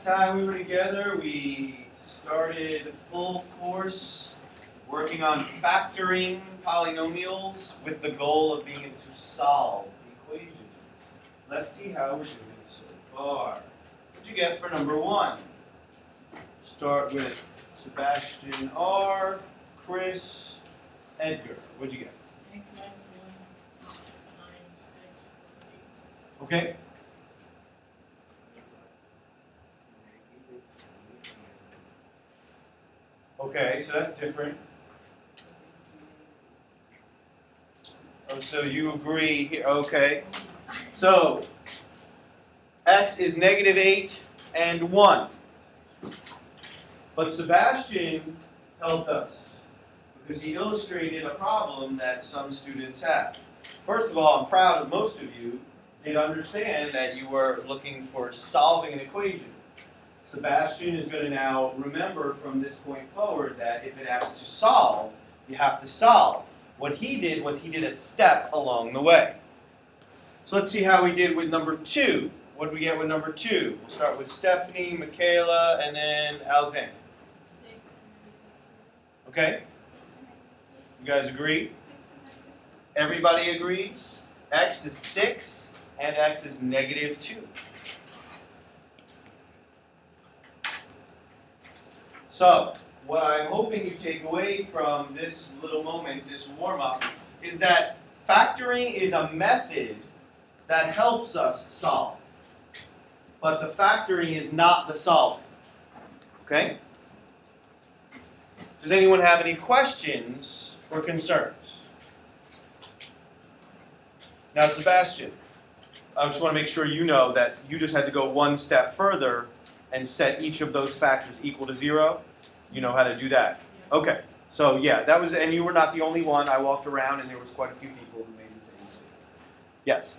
Last time we were together, we started full course working on factoring polynomials with the goal of being able to solve the equation. Let's see how we're doing so far. What'd you get for number 1? Start with Sebastian R, Chris, Edgar. What'd you get? X minus 1 times x plus 8. Okay. Okay, so that's different. Oh, so you agree here. Okay. So x is negative 8 and 1. But Sebastian helped us because he illustrated a problem that some students have. First of all, I'm proud of most of you did understand that you were looking for solving an equation. Sebastian is going to now remember from this point forward that if it asks to solve, you have to solve. What he did was he did a step along the way. So let's see how we did with number 2. What did we get with number 2? We'll start with Stephanie, Michaela, and then Alexander. Okay? You guys agree? Everybody agrees? X is 6 and x is negative 2. So, what I'm hoping you take away from this little moment, this warm-up, is that factoring is a method that helps us solve. But the factoring is not the solving. Okay? Does anyone have any questions or concerns? Now, Sebastian, I just want to make sure you know that you just had to go one step further and set each of those factors equal to 0. You know how to do that? Okay. So yeah, that was, and you were not the only one. I walked around and there was quite a few people who made the same mistake. Yes?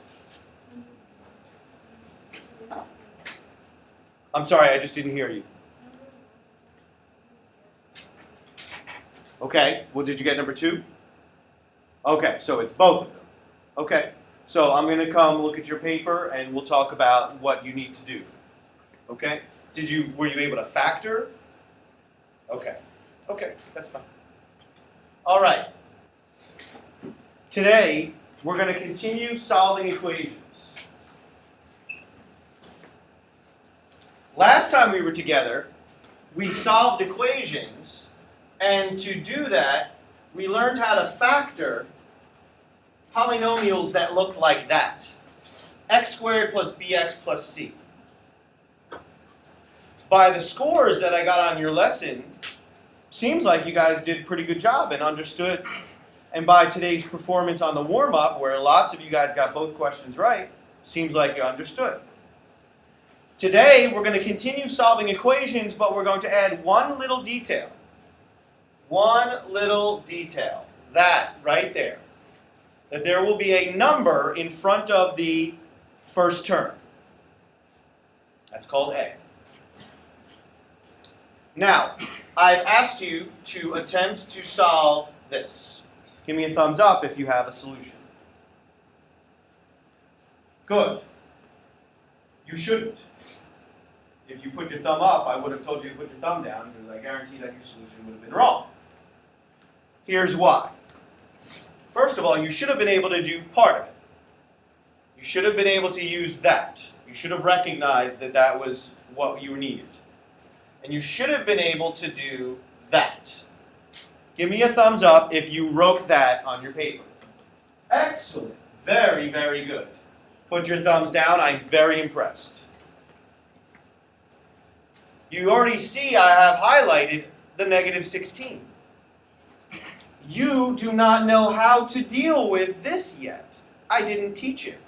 I'm sorry, I just didn't hear you. Okay. Well, did you get number 2? Okay, so it's both of them. Okay. So I'm going to come look at your paper and we'll talk about what you need to do. Okay? Were you able to factor? Okay. Okay, that's fine. All right. Today, we're going to continue solving equations. Last time we were together, we solved equations, and to do that, we learned how to factor polynomials that look like that. X squared plus bx plus c. By the scores that I got on your lesson, seems like you guys did a pretty good job and understood. And by today's performance on the warm-up, where lots of you guys got both questions right, seems like you understood. Today, we're going to continue solving equations, but we're going to add one little detail. One little detail. That right there. That there will be a number in front of the first term. That's called A. Now, I've asked you to attempt to solve this. Give me a thumbs up if you have a solution. Good. You shouldn't. If you put your thumb up, I would have told you to put your thumb down because I guarantee that your solution would have been wrong. Here's why. First of all, you should have been able to do part of it. You should have been able to use that. You should have recognized that that was what you needed. And you should have been able to do that. Give me a thumbs up if you wrote that on your paper. Excellent. Very, very good. Put your thumbs down. I'm very impressed. You already see I have highlighted the negative 16. You do not know how to deal with this yet. I didn't teach it.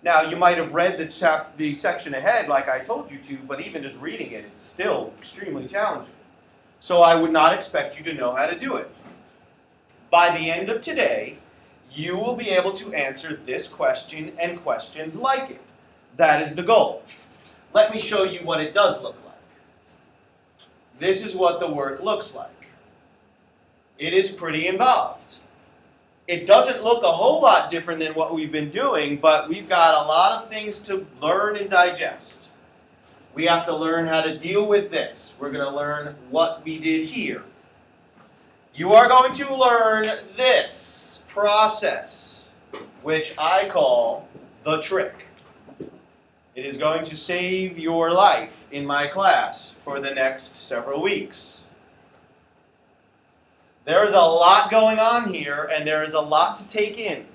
Now, you might have read the section ahead like I told you to, but even just reading it, it's still extremely challenging. So I would not expect you to know how to do it. By the end of today, you will be able to answer this question and questions like it. That is the goal. Let me show you what it does look like. This is what the work looks like. It is pretty involved. It doesn't look a whole lot different than what we've been doing, but we've got a lot of things to learn and digest. We have to learn how to deal with this. We're going to learn what we did here. You are going to learn this process, which I call the trick. It is going to save your life in my class for the next several weeks. There is a lot going on here, and there is a lot to take in.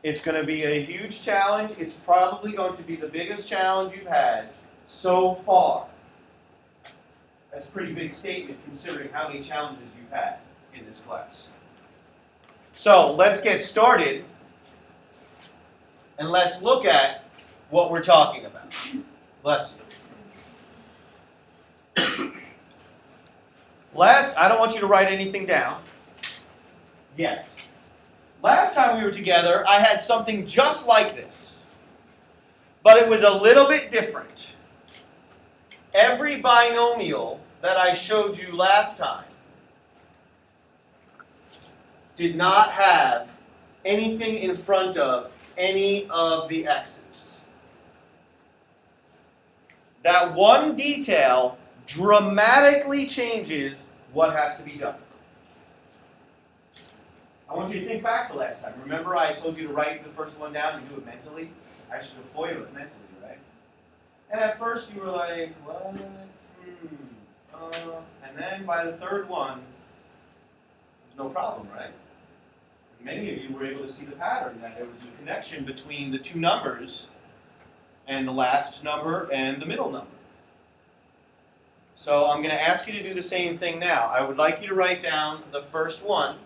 It's going to be a huge challenge. It's probably going to be the biggest challenge you've had so far. That's a pretty big statement considering how many challenges you've had in this class. So let's get started, and let's look at what we're talking about. Bless you. I don't want you to write anything down yet. Last time we were together, I had something just like this, but it was a little bit different. Every binomial that I showed you last time did not have anything in front of any of the x's. That one detail dramatically changes what has to be done. I want you to think back to last time. Remember I told you to write the first one down and do it mentally? I should have foiled it mentally, right? And at first you were like, what? And then by the third one, there's no problem, right? And many of you were able to see the pattern, that there was a connection between the two numbers and the last number and the middle number. So I'm going to ask you to do the same thing now. I would like you to write down the first one.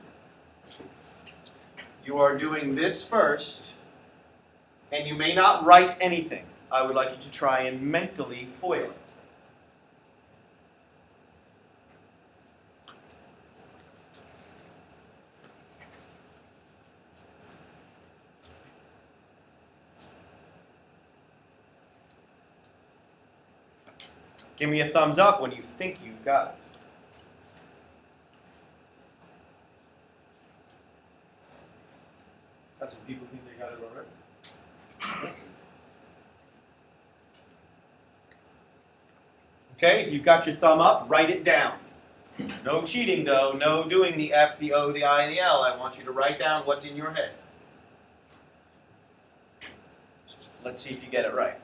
You are doing this first, and you may not write anything. I would like you to try and mentally foil it. Give me a thumbs up when you think you've got it. That's what people think they got it already. Okay, if you've got your thumb up, write it down. No cheating though, no doing the F, the O, the I, and the L. I want you to write down what's in your head. Let's see if you get it right.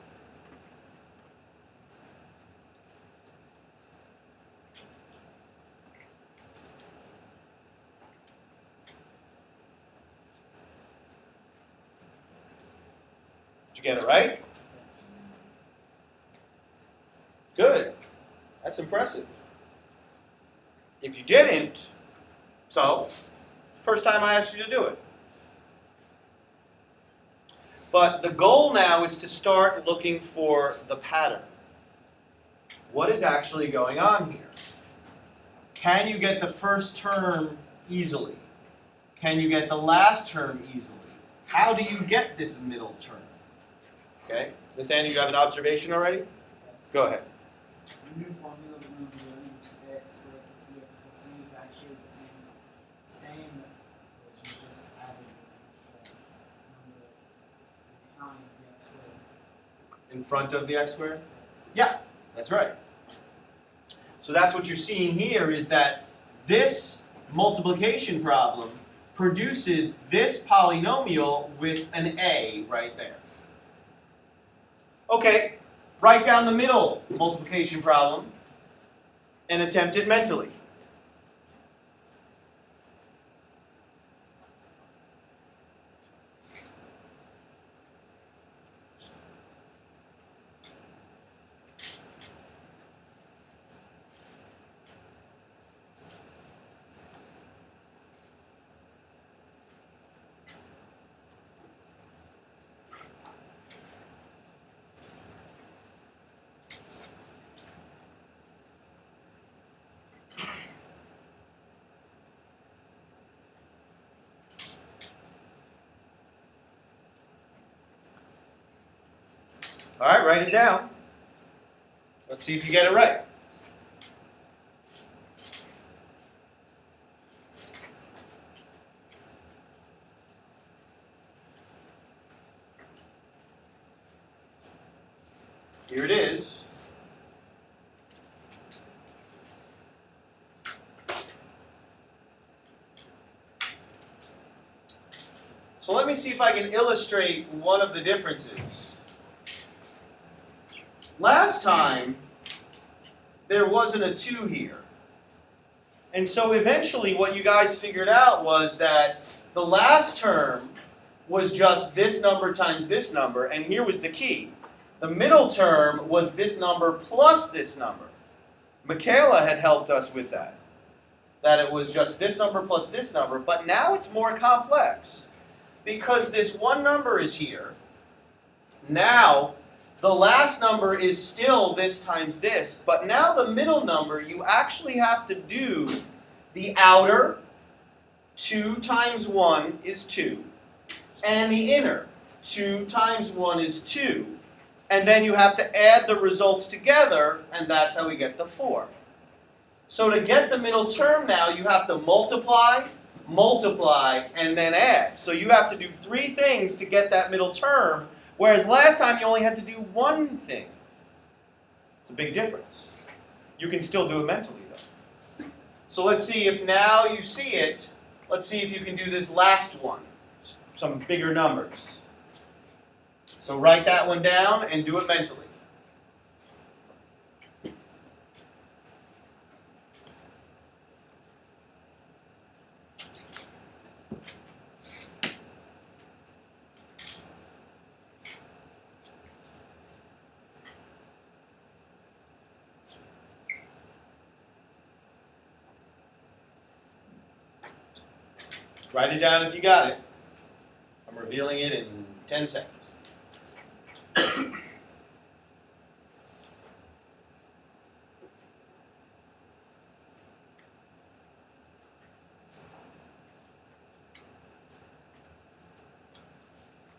Did you get it right? Good. That's impressive. If you didn't, so it's the first time I asked you to do it. But the goal now is to start looking for the pattern. What is actually going on here? Can you get the first term easily? Can you get the last term easily? How do you get this middle term? Okay, Nathaniel, you have an observation already? Yes. Go ahead. The new formula when we use x squared plus bx plus c is actually the same, but you just added the number behind the x squared. In front of the x squared? Yes. Yeah, that's right. So that's what you're seeing here is that this multiplication problem produces this polynomial with an a right there. Okay, write down the middle multiplication problem and attempt it mentally. All right, write it down. Let's see if you get it right. Here it is. So let me see if I can illustrate one of the differences. Last time, there wasn't a 2 here. And so eventually what you guys figured out was that the last term was just this number times this number, and here was the key. The middle term was this number plus this number. Michaela had helped us with that. That it was just this number plus this number, but now it's more complex. Because this one number is here, now the last number is still this times this, but now the middle number, you actually have to do the outer, 2 times 1 is 2, and the inner, 2 times 1 is 2. And then you have to add the results together, and that's how we get the 4. So to get the middle term now, you have to multiply, multiply, and then add. So you have to do 3 things to get that middle term, whereas last time you only had to do 1 thing. It's a big difference. You can still do it mentally, though. So let's see if now you see it. Let's see if you can do this last one, some bigger numbers. So write that one down and do it mentally. Write it down if you got it. I'm revealing it in 10 seconds.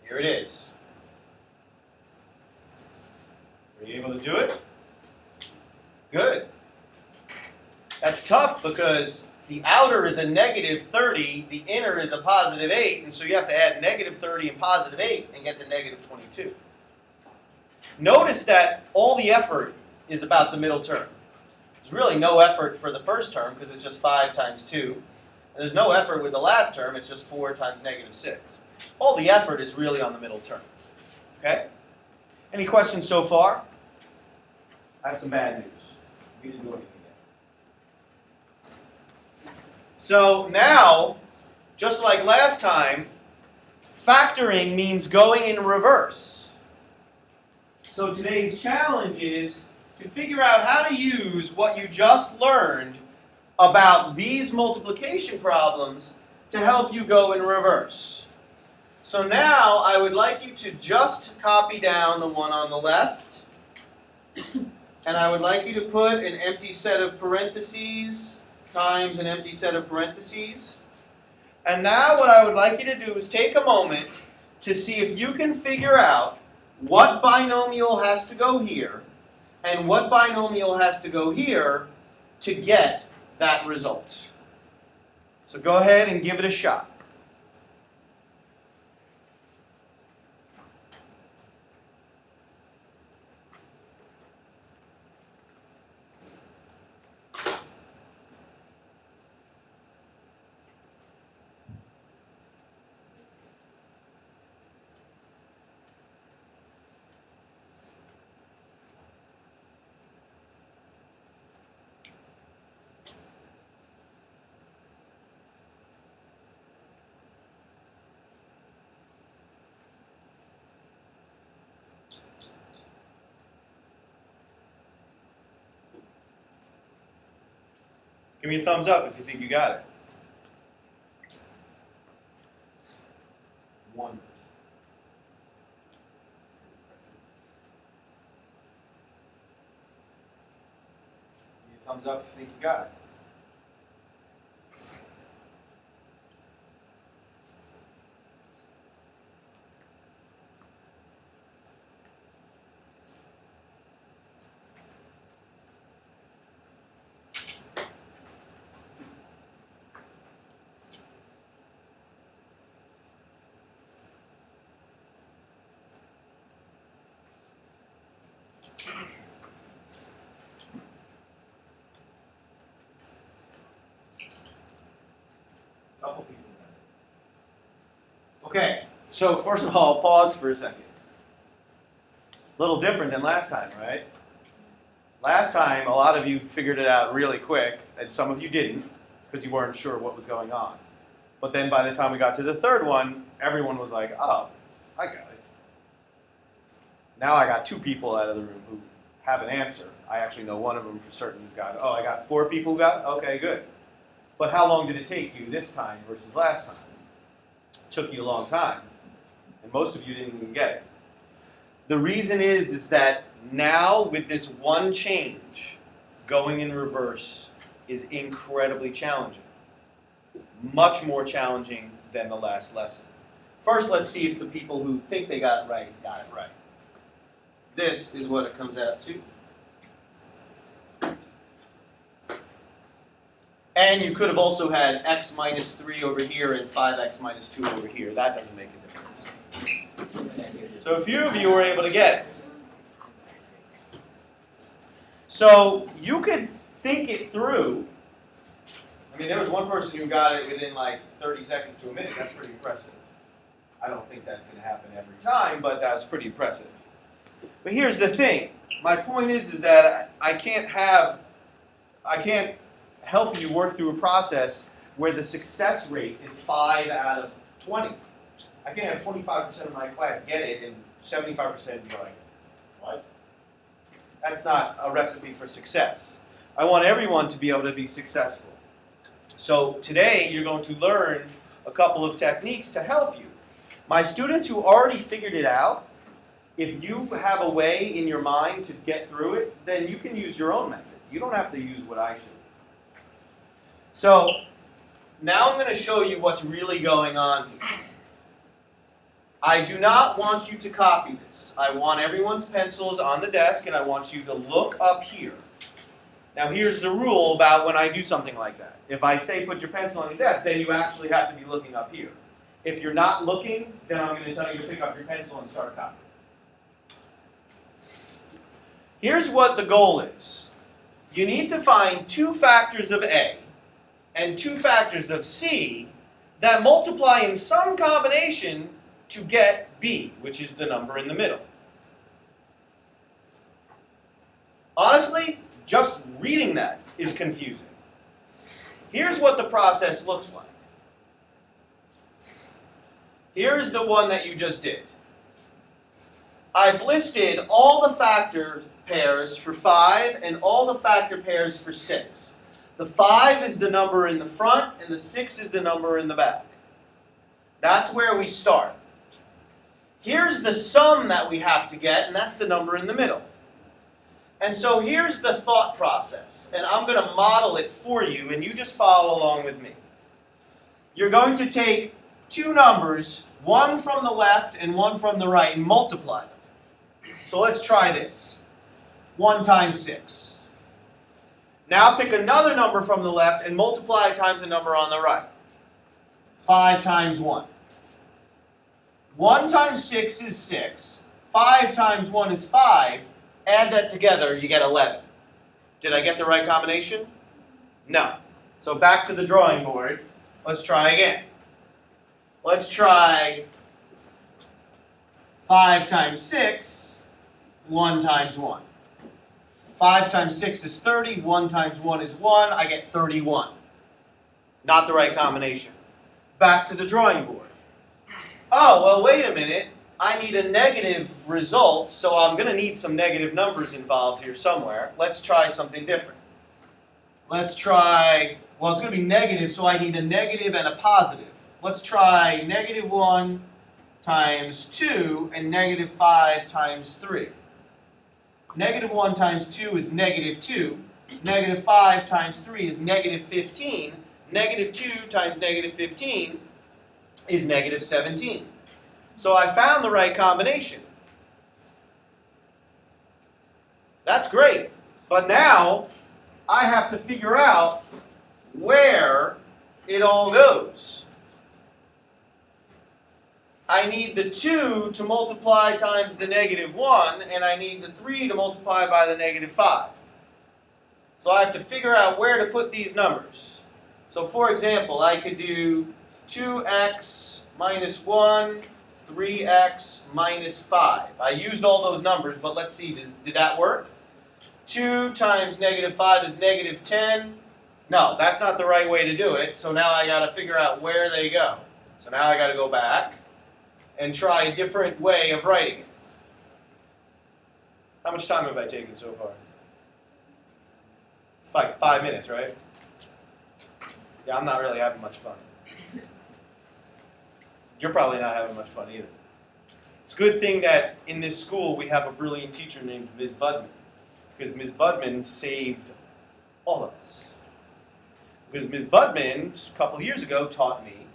Here it is. Were you able to do it? Good. That's tough because the outer is a negative 30, the inner is a positive 8, and so you have to add negative 30 and positive 8 and get the negative 22. Notice that all the effort is about the middle term. There's really no effort for the first term because it's just 5 times 2. And there's no effort with the last term, it's just 4 times negative 6. All the effort is really on the middle term. Okay? Any questions so far? I have some bad news. We didn't do anything yet. So now, just like last time, factoring means going in reverse. So today's challenge is to figure out how to use what you just learned about these multiplication problems to help you go in reverse. So now I would like you to just copy down the one on the left. And I would like you to put an empty set of parentheses times an empty set of parentheses. And now what I would like you to do is take a moment to see if you can figure out what binomial has to go here and what binomial has to go here to get that result. So go ahead and give it a shot. Give me a thumbs up if you think you got it. 1%. Give me a thumbs up if you think you got it. So first of all, pause for a second. A little different than last time, right? Last time, a lot of you figured it out really quick, and some of you didn't, because you weren't sure what was going on. But then by the time we got to the third one, everyone was like, oh, I got it. Now I got 2 people out of the room who have an answer. I actually know one of them for certain who's got it. Oh, I got 4 people who got it? Okay, good. But how long did it take you this time versus last time? It took you a long time. And most of you didn't even get it. The reason is that now with this one change, going in reverse is incredibly challenging. Much more challenging than the last lesson. First, let's see if the people who think they got it right. This is what it comes out to. And you could have also had x minus 3 over here and 5x minus 2 over here. That doesn't make a difference. So a few of you were able to get it. So you could think it through. I mean, there was one person who got it within like 30 seconds to a minute. That's pretty impressive. I don't think that's going to happen every time, but that's pretty impressive. But here's the thing. My point is that I can't help you work through a process where the success rate is 5 out of 20. I can't have 25% of my class get it and 75% be like, what? That's not a recipe for success. I want everyone to be able to be successful. So today you're going to learn a couple of techniques to help you. My students who already figured it out, if you have a way in your mind to get through it, then you can use your own method. You don't have to use what I showed. So now I'm going to show you what's really going on here. I do not want you to copy this. I want everyone's pencils on the desk, and I want you to look up here. Now here's the rule about when I do something like that. If I say put your pencil on your desk, then you actually have to be looking up here. If you're not looking, then I'm going to tell you to pick up your pencil and start copying. Here's what the goal is. You need to find 2 factors of A and 2 factors of C that multiply in some combination to get B, which is the number in the middle. Honestly, just reading that is confusing. Here's what the process looks like. Here's the one that you just did. I've listed all the factor pairs for 5 and all the factor pairs for 6. The 5 is the number in the front and the 6 is the number in the back. That's where we start. Here's the sum that we have to get, and that's the number in the middle. And so here's the thought process, and I'm going to model it for you, and you just follow along with me. You're going to take 2 numbers, one from the left and one from the right, and multiply them. So let's try this. 1 times 6. Now pick another number from the left and multiply it times the number on the right. 5 times 1. 1 times 6 is 6. 5 times 1 is 5. Add that together, you get 11. Did I get the right combination? No. So back to the drawing board. Let's try again. Let's try 5 times 6, 1 times 1. 5 times 6 is 30, 1 times 1 is 1, I get 31. Not the right combination. Back to the drawing board. Oh, well, wait a minute. I need a negative result, so I'm going to need some negative numbers involved here somewhere. Let's try something different. Let's try, well, it's going to be negative, so I need a negative and a positive. Let's try negative 1 times 2 and negative 5 times 3. Negative 1 times 2 is negative 2. Negative 5 times 3 is negative 15. Negative 2 times negative 15 is negative 17. So I found the right combination. That's great. But now I have to figure out where it all goes. I need the 2 to multiply times the negative 1, and I need the 3 to multiply by the negative 5. So I have to figure out where to put these numbers. So for example, I could do 2x minus 1 3x minus 5. I used all those numbers, but let's see, did that work? 2 times negative 5 is negative 10. No, that's not the right way to do it, so now I got to figure out where they go. So now I got to go back and try a different way of writing it. How much time have I taken so far? It's like 5 minutes, right? Yeah, I'm not really having much fun. You're probably not having much fun either. It's a good thing that in this school we have a brilliant teacher named Ms. Budman, because Ms. Budman saved all of us. Because Ms. Budman, a couple of years ago, taught me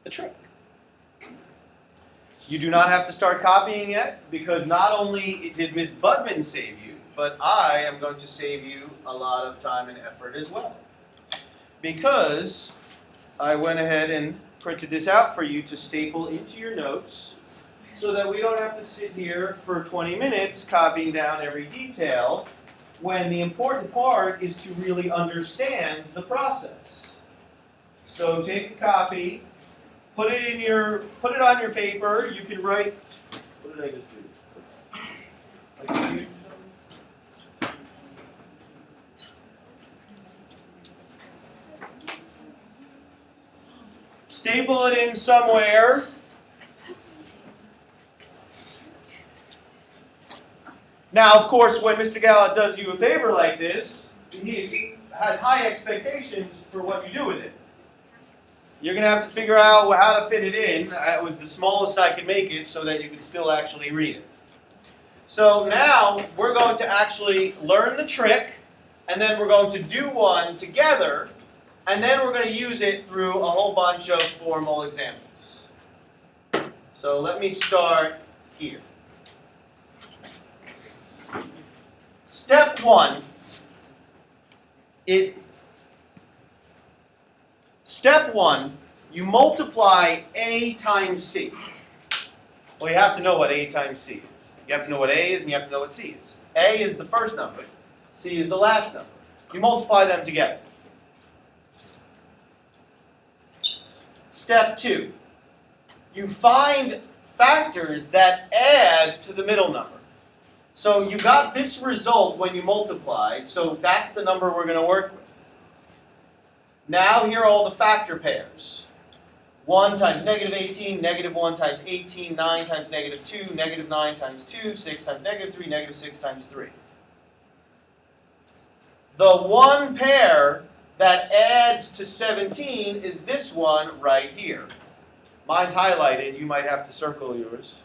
the trick. You do not have to start copying yet, because not only did Ms. Budman save you, but I am going to save you a lot of time and effort as well. Because I went ahead and printed this out for you to staple into your notes so that we don't have to sit here for 20 minutes copying down every detail when the important part is to really understand the process. So take a copy, put it on your paper. You can write. What did I just do? Staple it in somewhere. Now, of course, when Mr. Gallup does you a favor like this, he has high expectations for what you do with it. You're going to have to figure out how to fit it in. It was the smallest I could make it so that you can still actually read it. So now we're going to actually learn the trick, and then we're going to do one together, and then we're going to use it through a whole bunch of formal examples. So let me start here. Step 1. Step 1, you multiply A times C. Well, you have to know what A times C is. You have to know what A is, and you have to know what C is. A is the first number. C is the last number. You multiply them together. Step 2, you find factors that add to the middle number. So you got this result when you multiplied, so that's the number we're going to work with. Now here are all the factor pairs. 1 times negative 18, negative 1 times 18, 9 times negative 2, negative 9 times 2, 6 times negative 3, negative 6 times 3. The one pair that adds to 17 is this one right here. Mine's highlighted. You might have to circle yours.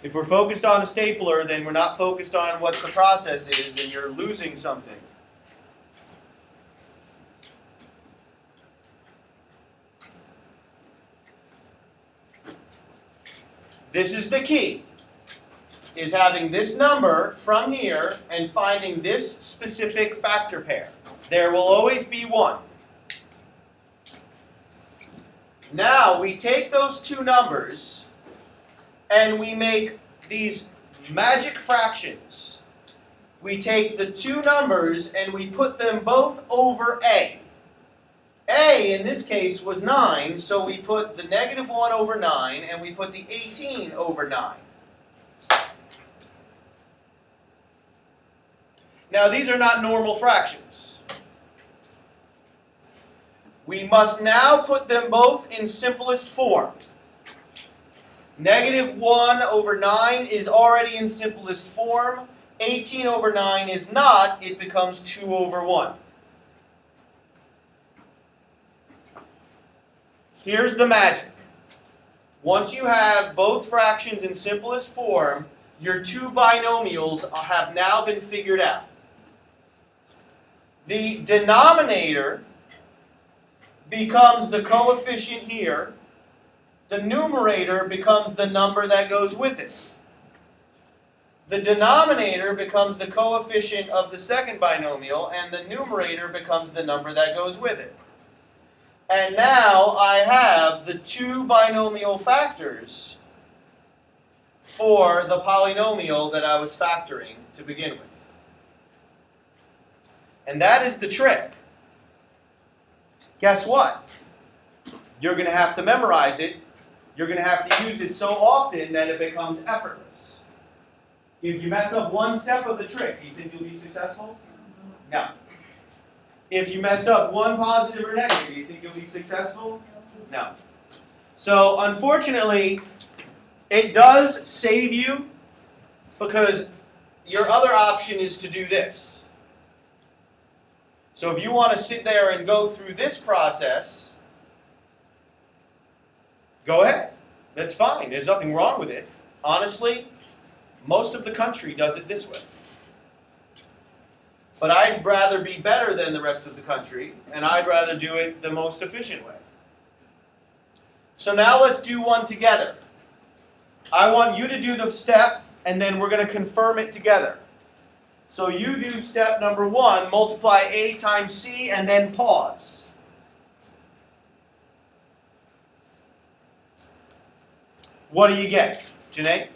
If we're focused on a stapler, then we're not focused on what the process is, and you're losing something. This is the key, is having this number from here and finding this specific factor pair. There will always be one. Now we take those two numbers and we make these magic fractions. We take the two numbers and we put them both over A. A, in this case, was 9, so we put the negative 1 over 9, and we put the 18 over 9. Now, these are not normal fractions. We must now put them both in simplest form. Negative 1 over 9 is already in simplest form. 18 over 9 is not. It becomes 2 over 1. Here's the magic. Once you have both fractions in simplest form, your two binomials have now been figured out. The denominator becomes the coefficient here. The numerator becomes the number that goes with it. The denominator becomes the coefficient of the second binomial, and the numerator becomes the number that goes with it. And now I have the two binomial factors for the polynomial that I was factoring to begin with. And that is the trick. Guess what? You're going to have to memorize it. you're going to have to use it so often that it becomes effortless. If you mess up one step of the trick, do you think you'll be successful? No. If you mess up one positive or negative, do you think you'll be successful? No. So unfortunately, it does save you because your other option is to do this. So if you want to sit there and go through this process, go ahead. That's fine. There's nothing wrong with it. Honestly, most of the country does it this way. But I'd rather be better than the rest of the country, and I'd rather do it the most efficient way. So now let's do one together. I want you to do the step, and then we're going to confirm it together. So you do step number 1, multiply A times C, and then pause. What do you get, Janae?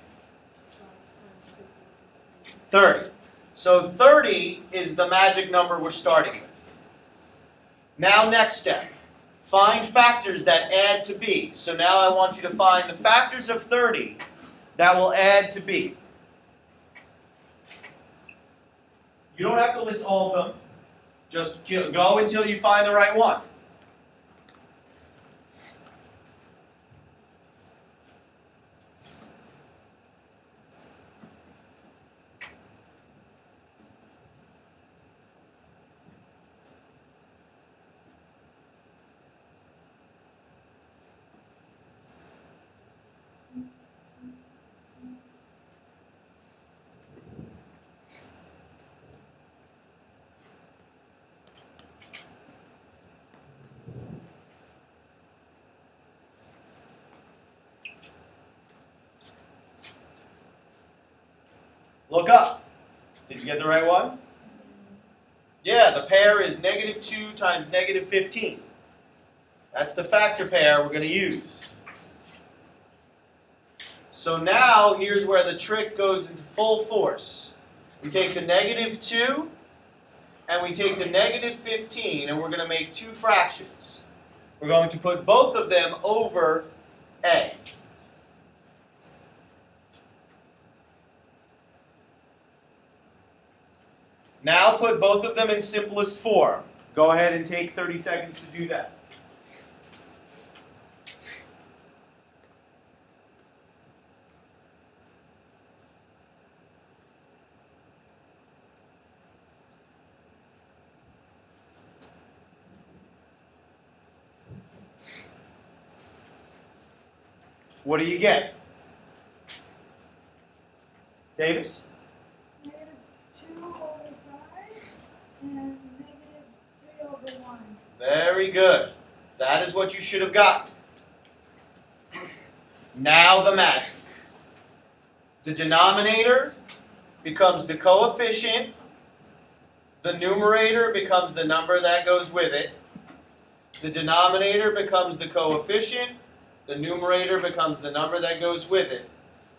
30. So 30 is the magic number we're starting with. Now next step. Find factors that add to B. So now I want you to find the factors of 30 that will add to B. You don't have to list all of them. Just go until you find the right one. Look up. Did you get the right one? Yeah, the pair is negative 2 times negative 15. That's the factor pair we're going to use. So now, here's where the trick goes into full force. We take the negative 2, and we take the negative 15, and we're going to make two fractions. We're going to put both of them over A. Now put both of them in simplest form. Go ahead and take 30 seconds to do that. What do you get? Davis? Negative 2 over 5 and negative 3 over 1. Very good. That is what you should have gotten. Now the magic. The denominator becomes the coefficient. The numerator becomes the number that goes with it. The denominator becomes the coefficient. The numerator becomes the number that goes with it.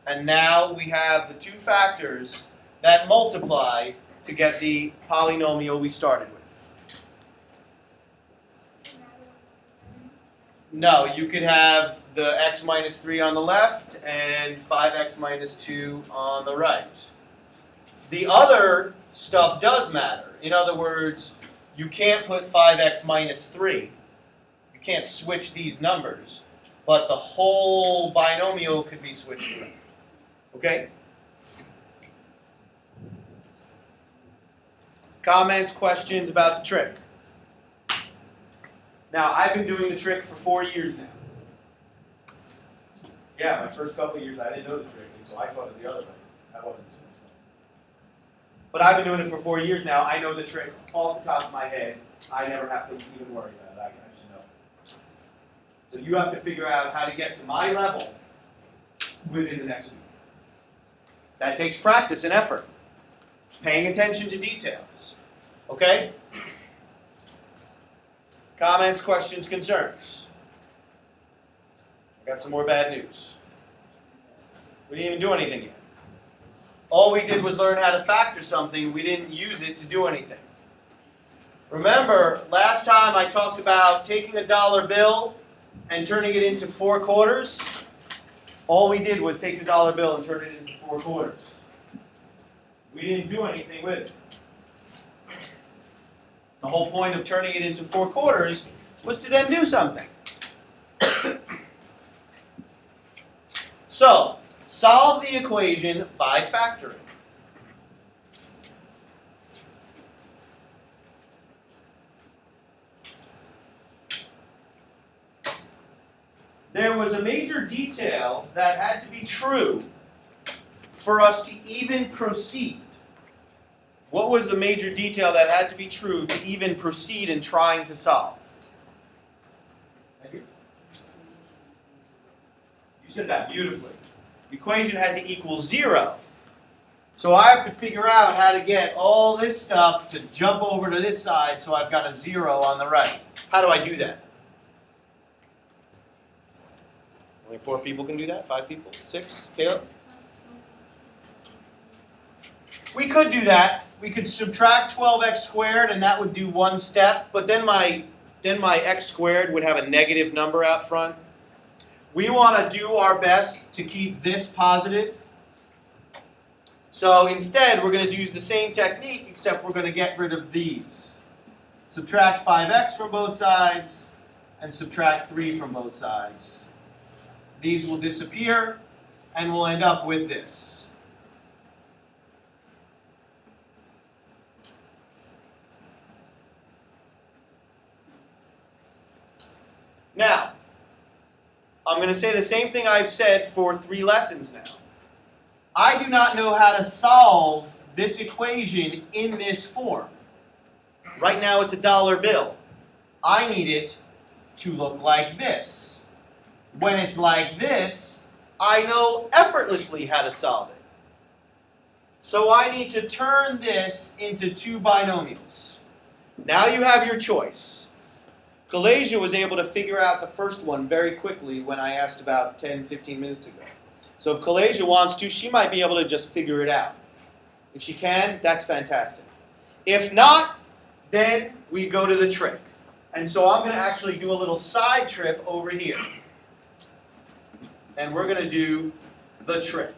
And now we have the two factors that multiply to get the polynomial we started with. No, you could have the x minus 3 on the left and 5x minus 2 on the right. The other stuff does matter. In other words, you can't put 5x minus 3. You can't switch these numbers. But the whole binomial could be switched around. Okay? Comments, questions about the trick? Now, I've been doing the trick for 4 years now. Yeah, my first couple of years I didn't know the trick, and so I taught it the other way. That wasn't so much fun. But I've been doing it for 4 years now. I know the trick off the top of my head. I never have to even worry about it. I just know. So you have to figure out how to get to my level within the next week. That takes practice and effort. Paying attention to details. Okay? Comments, questions, concerns? I got some more bad news. We didn't even do anything yet. All we did was learn how to factor something. We didn't use it to do anything. Remember, last time I talked about taking a dollar bill and turning it into 4 quarters. All we did was take the dollar bill and turn it into 4 quarters. We didn't do anything with it. The whole point of turning it into 4 quarters was to then do something. So, solve the equation by factoring. There was a major detail that had to be true for us to even proceed. What was the major detail that had to be true to even proceed in trying to solve? Thank you. You said that beautifully. The equation had to equal 0. So I have to figure out how to get all this stuff to jump over to this side so I've got a 0 on the right. How do I do that? Only 4 people can do that? 5 people? 6? Caleb? We could do that. We could subtract 12x squared and that would do 1 step, but then my x squared would have a negative number out front. We want to do our best to keep this positive. So instead, we're going to use the same technique, except we're going to get rid of these. Subtract 5x from both sides and subtract 3 from both sides. These will disappear, and we'll end up with this. Now, I'm going to say the same thing I've said for 3 lessons now. I do not know how to solve this equation in this form. Right now it's a dollar bill. I need it to look like this. When it's like this, I know effortlessly how to solve it. So I need to turn this into 2 binomials. Now you have your choice. Kalasia was able to figure out the first one very quickly when I asked about 10, 15 minutes ago. So if Kalasia wants to, she might be able to just figure it out. If she can, that's fantastic. If not, then we go to the trick. And so I'm going to actually do a little side trip over here. And we're going to do the trick.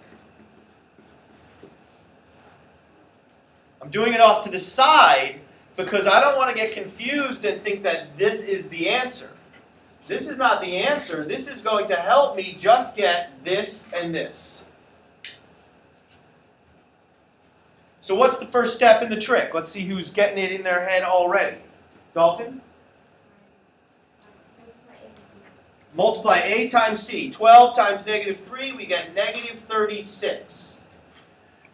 I'm doing it off to the side because I don't want to get confused and think that this is the answer. This is not the answer. This is going to help me just get this and this. So what's the first step in the trick? Let's see who's getting it in their head already. Dalton? Multiply a times c. 12 times -3, we get -36.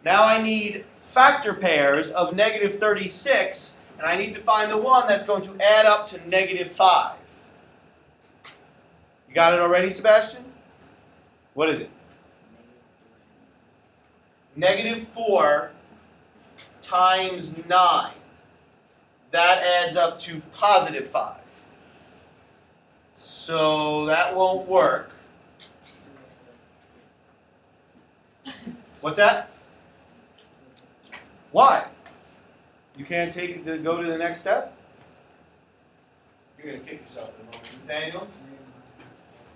Now I need factor pairs of -36, and I need to find the one that's going to add up to -5. You got it already, Sebastian? What is it? -4 times 9. That adds up to +5. So that won't work. What's that? Why? You can't take it to go to the next step? You're going to kick yourself in a moment. Nathaniel?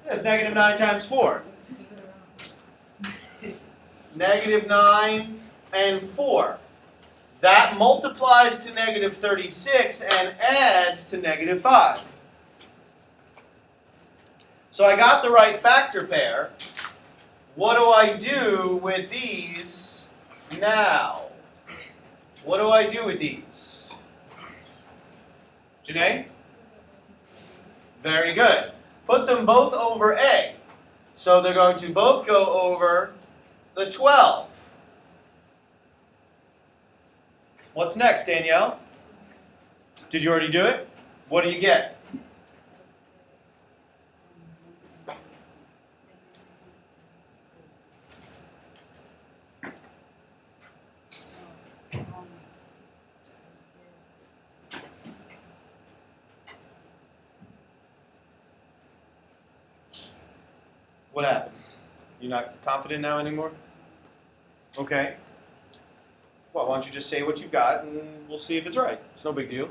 Yeah, it's -9 times 4. -9 and 4. That multiplies to -36 and adds to -5. So I got the right factor pair. What do I do with these now? What do I do with these? Janae? Very good. Put them both over A. So they're going to both go over the 12. What's next, Danielle? Did you already do it? What do you get? What happened? You're not confident now anymore? Okay. Well, why don't you just say what you've got and we'll see if it's right. It's no big deal.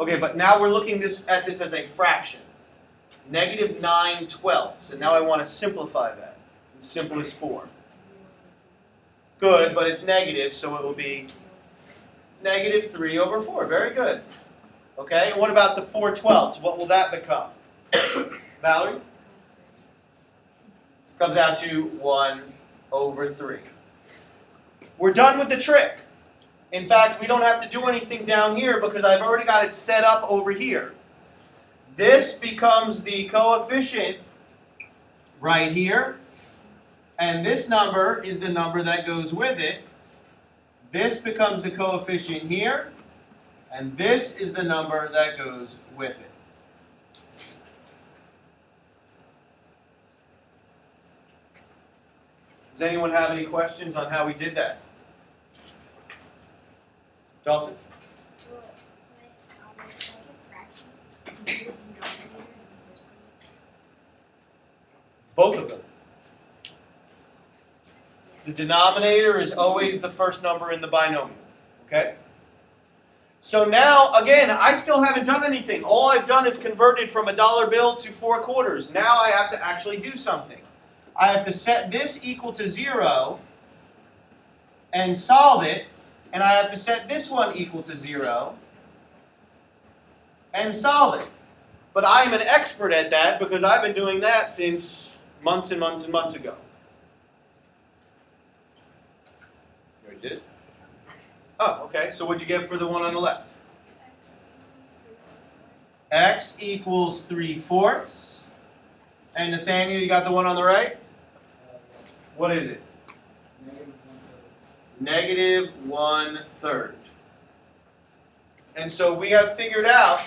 Okay, but now we're looking at this as a fraction. Negative 9/12. And now I want to simplify that in simplest form. Good, but it's negative, so it will be negative 3/4. Very good. Okay, and what about the 4/12? What will that become? Valerie? Comes out to 1/3. We're done with the trick. In fact, we don't have to do anything down here because I've already got it set up over here. This becomes the coefficient right here. And this number is the number that goes with it. This becomes the coefficient here. And this is the number that goes with it. Does anyone have any questions on how we did that? Dalton? So, like, on the second fraction, the denominator is the first number? Both of them. The denominator is always the first number in the binomial. Okay? So now, again, I still haven't done anything. All I've done is converted from a dollar bill to 4 quarters. Now I have to actually do something. I have to set this equal to 0 and solve it. And I have to set this one equal to 0 and solve it. But I am an expert at that because I've been doing that since months and months and months ago. You already did it? Oh, okay. So what'd you get for the one on the left? X equals 3/4. And Nathaniel, you got the one on the right? What is it? Negative 1/3. And so we have figured out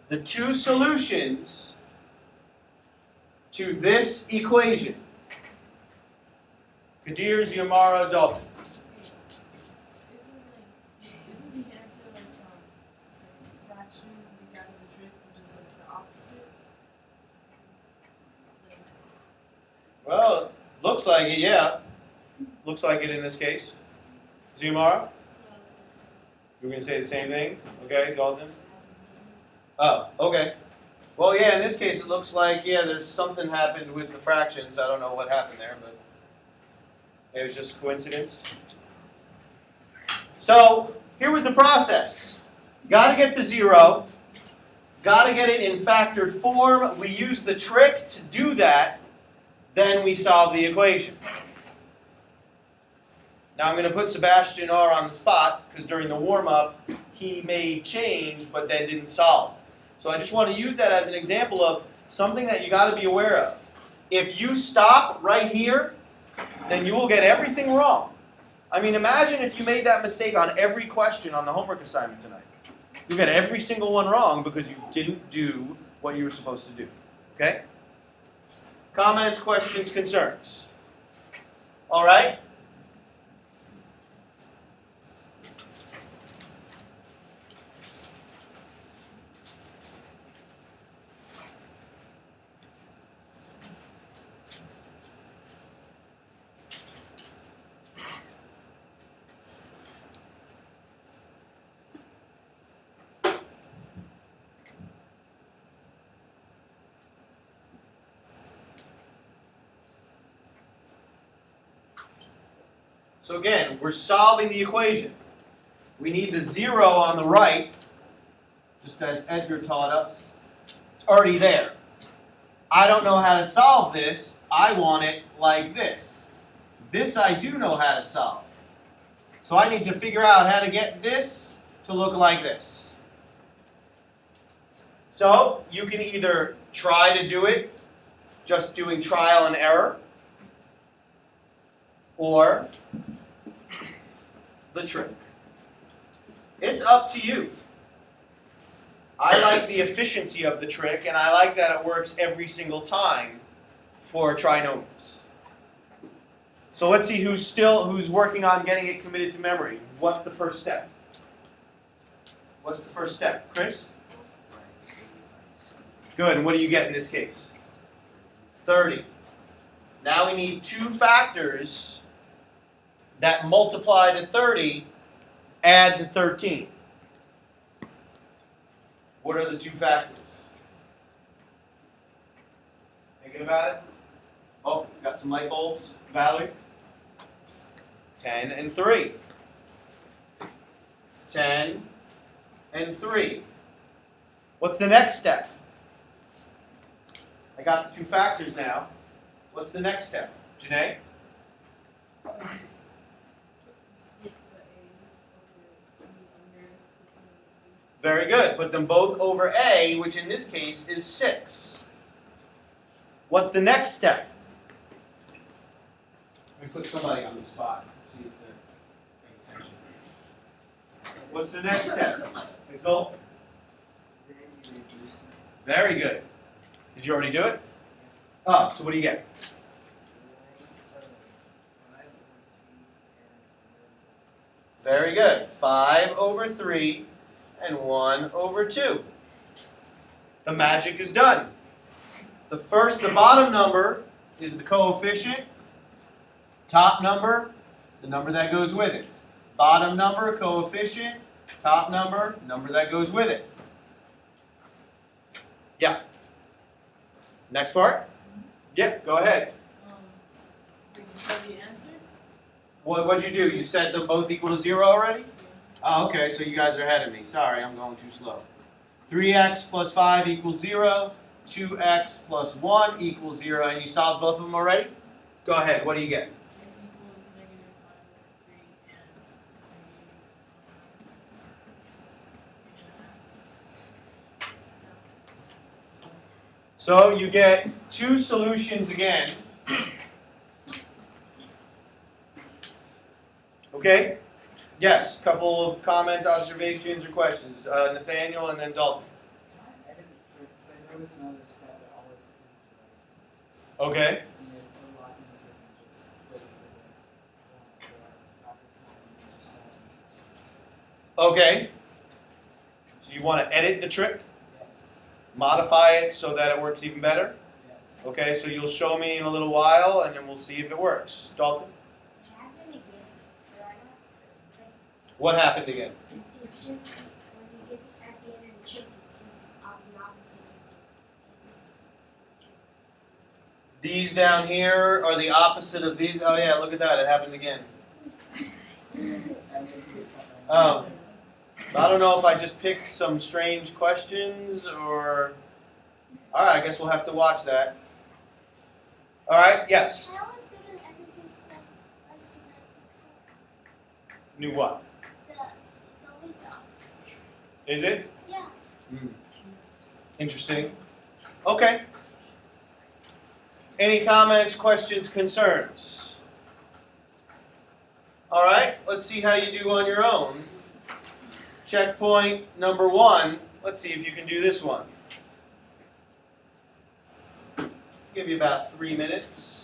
the two solutions to this equation. Kadir, Yamara, Dalton. Isn't the answer like fraction we got in the trick, which is like the opposite? Well, looks like it, yeah. Looks like it in this case. Ziumara? You were going to say the same thing? Okay, Dalton? Oh, okay. Well, yeah, in this case it looks like, yeah, there's something happened with the fractions. I don't know what happened there, but it was just coincidence. So, here was the process. Got to get the 0. Got to get it in factored form. We use the trick to do that. Then we solve the equation. Now I'm going to put Sebastian R on the spot because during the warm-up he made change but then didn't solve. So I just want to use that as an example of something that you got to be aware of. If you stop right here, then you will get everything wrong. I mean, imagine if you made that mistake on every question on the homework assignment tonight. You get every single one wrong because you didn't do what you were supposed to do. Okay? Comments, questions, concerns? All right? So again, we're solving the equation. We need the 0 on the right, just as Edgar taught us. It's already there. I don't know how to solve this. I want it like this. This I do know how to solve. So I need to figure out how to get this to look like this. So you can either try to do it, just doing trial and error, or the trick. It's up to you. I like the efficiency of the trick, and I like that it works every single time for trinomials. So let's see who's working on getting it committed to memory. What's the first step? What's the first step? Chris? Good, and what do you get in this case? 30. Now we need two factors that multiply to 30, add to 13. What are the two factors? Thinking about it? Oh, got some light bulbs, Valerie? 10 and 3. 10 and 3. What's the next step? I got the two factors now. What's the next step? Janae? Get the A under. Very good. Put them both over A, which in this case is 6. What's the next step? Let me put somebody on the spot. See if they're paying attention. What's the next step? Exult? Then you reduce it. Very good. Did you already do it? Oh, so what do you get? Very good. 5 over 3 and 1 over 2. The magic is done. The bottom number is the coefficient. Top number, the number that goes with it. Bottom number, coefficient. Top number, number that goes with it. Yeah. Next part? Yeah, go ahead. We can tell the answer. What'd you do? You set them both equal to 0 already? Oh, okay, so you guys are ahead of me. Sorry, I'm going too slow. 3x plus 5 equals 0. 2x plus 1 equals 0. And you solved both of them already? Go ahead. What do you get? X equals negative 5 over 3 and So you get two solutions again. Okay? Yes, couple of comments, observations, or questions. Nathaniel and then Dalton. I edit the trick because I noticed another step that always includes right. Okay. And it's a lot easier than just looking at the topic and just solving. Okay. So you want to edit the trick? Yes. Modify it so that it works even better? Yes. Okay, so you'll show me in a little while and then we'll see if it works. Dalton? What happened again? It's just when you get at the end of the trick, it's just the opposite. These down here are the opposite of these. Oh yeah, look at that. It happened again. I don't know if I just picked some strange questions or... All right, I guess we'll have to watch that. All right, yes? I always go to the exercise lesson. New what? It's always the opposite. Is it? Yeah. Interesting. Okay. Any comments, questions, concerns? All right, let's see how you do on your own. Checkpoint number 1. Let's see if you can do this one. Give you about 3 minutes.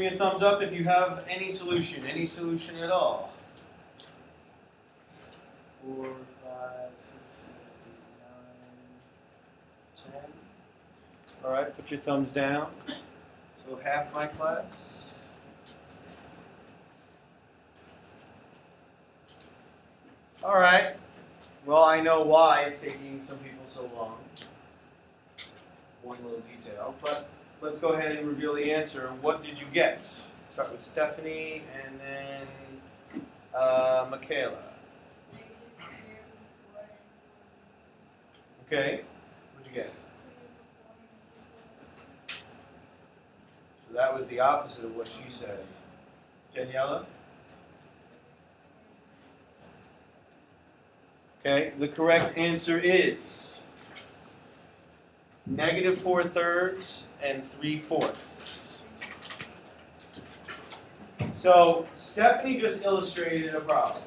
me a thumbs up if you have any solution at all. 4, 5, 6, 7, 8, 9, 10. All right, put your thumbs down. So half my class. All right. Well, I know why it's taking some people so long. One little detail, but let's go ahead and reveal the answer. What did you get? Start with Stephanie and then Michaela. Okay. What'd you get? So that was the opposite of what she said. Daniela? Okay, the correct answer is -4/3 and 3/4. So Stephanie just illustrated a problem.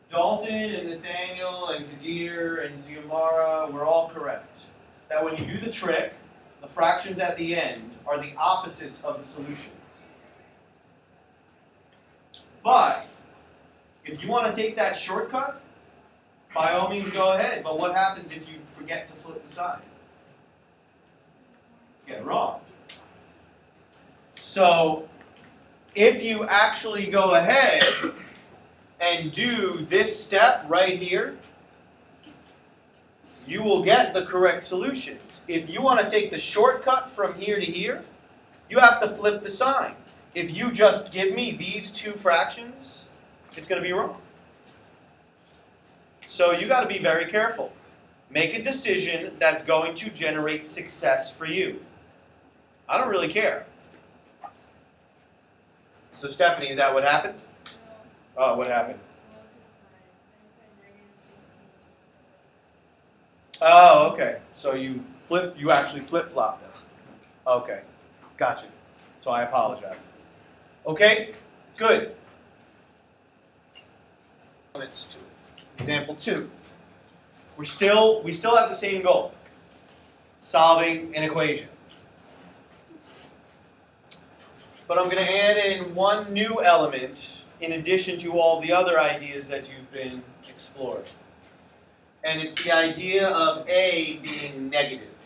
Dalton and Nathaniel and Kadir and Ziumara were all correct. That when you do the trick, the fractions at the end are the opposites of the solutions. But if you want to take that shortcut, by all means go ahead. But what happens if you forget to flip the sign? You get it wrong. So if you actually go ahead and do this step right here, you will get the correct solutions. If you want to take the shortcut from here to here, you have to flip the sign. If you just give me these two fractions, it's going to be wrong. So you got to be very careful. Make a decision that's going to generate success for you. I don't really care. So Stephanie, is that what happened? Oh, what happened? Oh, okay. So you actually flip-flopped them. Okay, gotcha. So I apologize. Okay, good. Let's do it. Example 2. We still have the same goal. Solving an equation. But I'm going to add in one new element in addition to all the other ideas that you've been exploring. And it's the idea of A being negative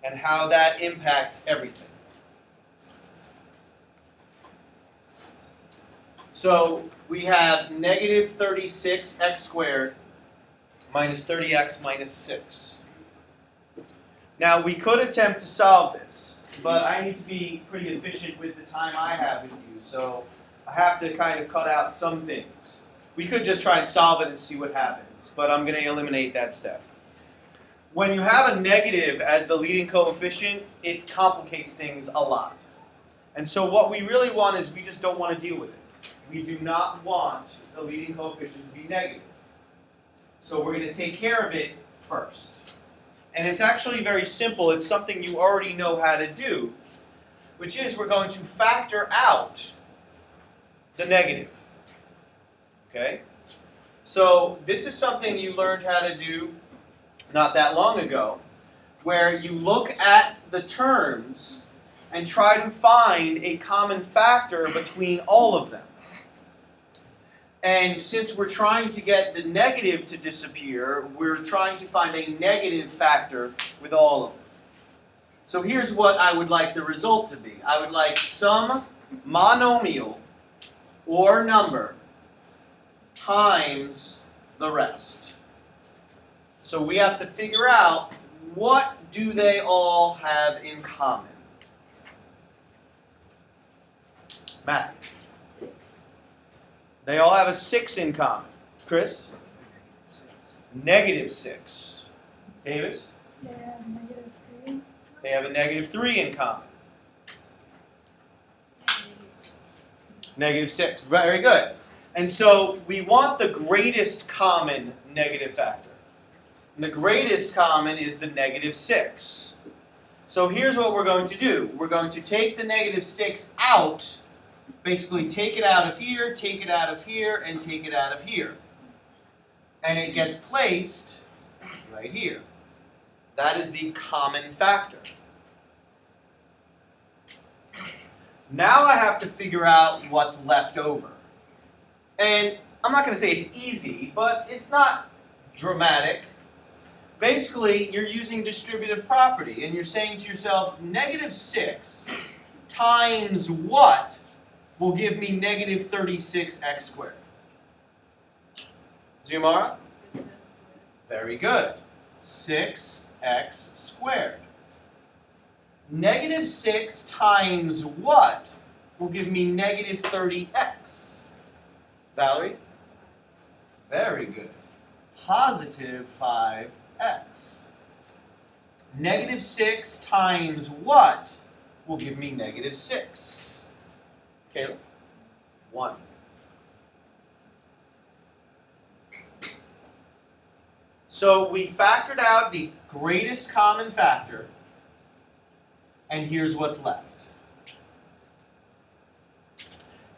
and how that impacts everything. So we have -36x squared minus 30x minus 6. Now we could attempt to solve this, but I need to be pretty efficient with the time I have with you, so I have to kind of cut out some things. We could just try and solve it and see what happens, but I'm going to eliminate that step. When you have a negative as the leading coefficient, it complicates things a lot. And so what we really want is we just don't want to deal with it. We do not want the leading coefficient to be negative. So we're going to take care of it first. And it's actually very simple. It's something you already know how to do, which is we're going to factor out the negative. Okay? So this is something you learned how to do not that long ago, where you look at the terms and try to find a common factor between all of them. And since we're trying to get the negative to disappear, we're trying to find a negative factor with all of them. So here's what I would like the result to be. I would like some monomial or number times the rest. So we have to figure out, what do they all have in common? Matthew. They all have a 6 in common. Chris? -6. Davis? Yeah, -3. They have a -3 in common. -6. Very good. And so we want the greatest common negative factor. And the greatest common is the -6. So here's what we're going to do. We're going to take the -6 out. Basically, take it out of here, take it out of here, and take it out of here. And it gets placed right here. That is the common factor. Now I have to figure out what's left over. And I'm not going to say it's easy, but it's not dramatic. Basically, you're using distributive property, and you're saying to yourself, negative 6 times what will give me negative 36x squared? Ziumara? Very good. 6x squared. Negative 6 times what will give me negative 30x? Valerie? Very good. Positive 5x. Negative 6 times what will give me negative 6? Caleb? 1. So we factored out the greatest common factor, and here's what's left.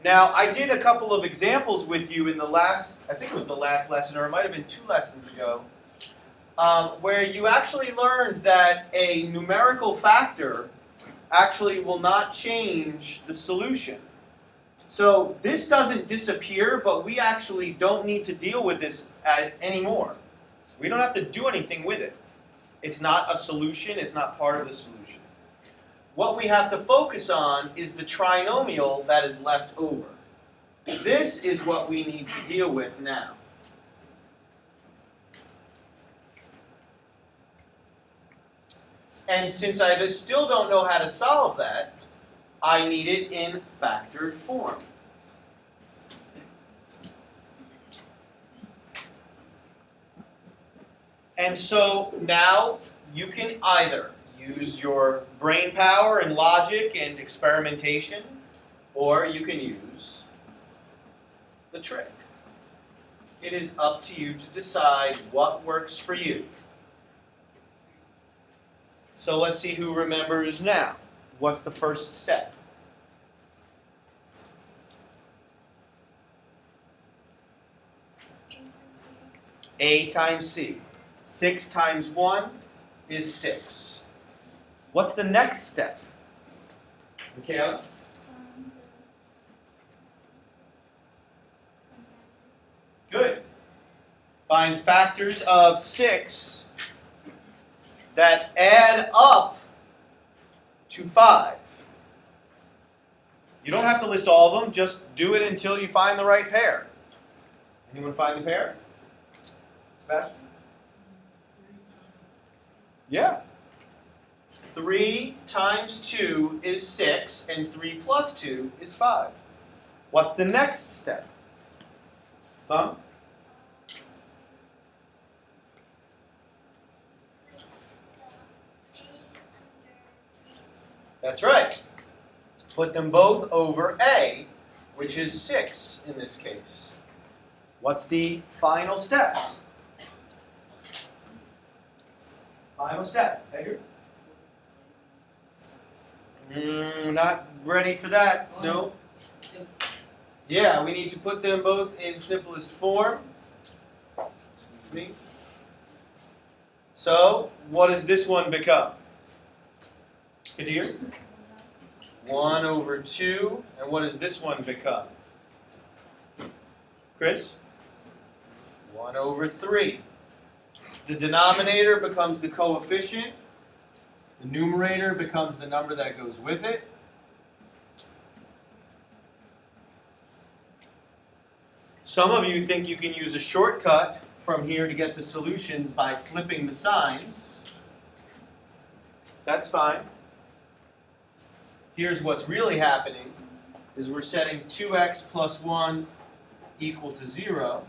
Now, I did a couple of examples with you in the last, I think it was the last lesson, or it might have been 2 lessons ago, where you actually learned that a numerical factor actually will not change the solution. So this doesn't disappear, but we actually don't need to deal with this anymore. We don't have to do anything with it. It's not a solution, it's not part of the solution. What we have to focus on is the trinomial that is left over. This is what we need to deal with now. And since I still don't know how to solve that, I need it in factored form. And so now you can either use your brain power and logic and experimentation, or you can use the trick. It is up to you to decide what works for you. So let's see who remembers now. What's the first step? A times C. 6 times 1 is 6. What's the next step? Michaela? Good. Find factors of 6 that add up to 5. You don't have to list all of them, just do it until you find the right pair. Anyone find the pair? Sebastian? Yeah. 3 times 2 is 6, and 3 plus 2 is 5. What's the next step? Huh? That's right. Put them both over A, which is 6 in this case. What's the final step? Final step. Edgar? Not ready for that. No. Yeah, we need to put them both in simplest form. Excuse me. So, what does this one become? Kadir? 1 over 2. And what does this one become? Chris? 1 over 3. The denominator becomes the coefficient. The numerator becomes the number that goes with it. Some of you think you can use a shortcut from here to get the solutions by flipping the signs. That's fine. Here's what's really happening, is we're setting 2x plus 1 equal to 0,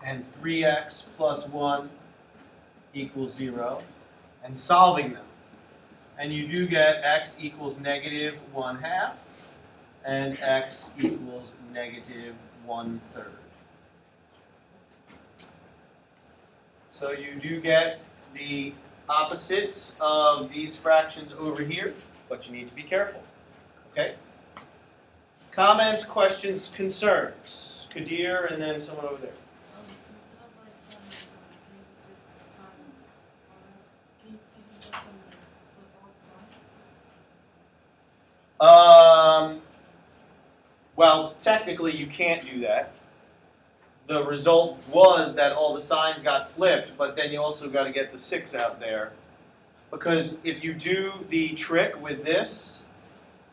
and 3x plus 1 equals 0, and solving them. And you do get x equals negative 1/2, and x equals negative 1/3. So you do get the opposites of these fractions over here, but you need to be careful. Okay? Comments, questions, concerns? Kadir and then someone over there. Well, technically you can't do that. The result was that all the signs got flipped, but then you also got to get the 6 out there. Because if you do the trick with this,